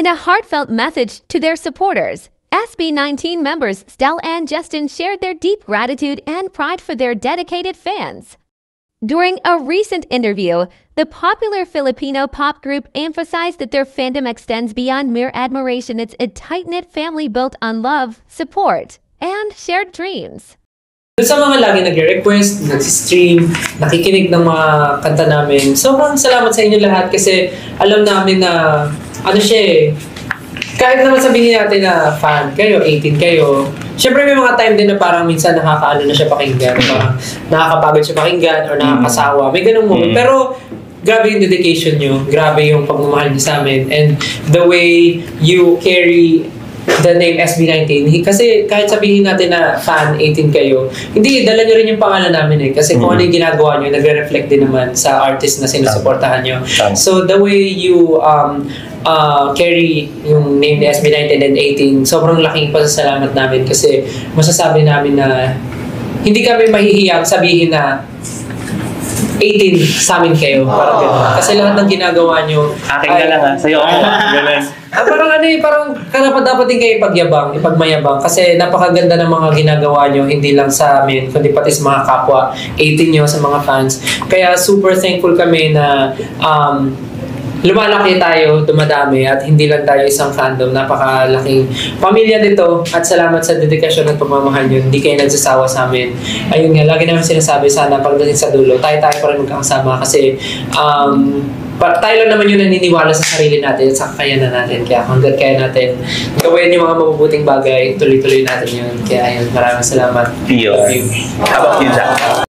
In a heartfelt message to their supporters, SB19 members Stell and Justin shared their deep gratitude and pride for their dedicated fans. During a recent interview, the popular Filipino pop group emphasized that their fandom extends beyond mere admiration. It's a tight-knit family built on love, support, and shared dreams. Sa mga lagi nagre-request, nag-stream, nakikinig ng mga kanta namin, sobrang salamat sa inyo lahat kasi alam namin na kahit naman sabihin natin na fan kayo, 18 kayo, syempre may mga time din na parang minsan nakakaano na siya pakinggan, parang nakakapagod siya pakinggan or nakakasawa, may ganung moment. Pero grabe yung dedication nyo, grabe yung pagmamahal nyo sa amin, and the way you carry the name SB19. Kasi kahit sabihin natin na fan 18 kayo, hindi, dala nyo rin yung pangalan namin eh. Kasi kung ano yung ginagawa nyo, nagre-reflect din naman sa artist na sinusuportahan nyo. So the way you carry yung name ni SB19 and 18, sobrang laking pasasalamat namin kasi masasabi namin na hindi kami mahihiyang sabihin na 18 sa amin kayo. Parang gano'n. Kasi lahat ng ginagawa nyo akin ka lang ha, sa'yo ako. Gano'n. Parang dapat din kayo ipagmayabang kasi napakaganda ng mga ginagawa nyo, hindi lang sa amin, kundi pati sa mga kapwa 18 nyo, sa mga fans. Kaya super thankful kami na lumalaki tayo, dumadami, at hindi lang tayo isang fandom. Napakalaking pamilya nito at salamat sa dedikasyon at pagmamahal nyo. Hindi kayo nagsasawa sa amin. Ayun nga, lagi namin sinasabi, sana pagdating sa dulo, tayo pa rin magkakasama kasi tayo lang naman yung naniniwala sa sarili natin at sa kakayanan natin. Kaya hanggang kaya natin gawin yung mga mabubuting bagay, tuloy-tuloy natin yun. Kaya ayun, maraming salamat. How about you, Jack?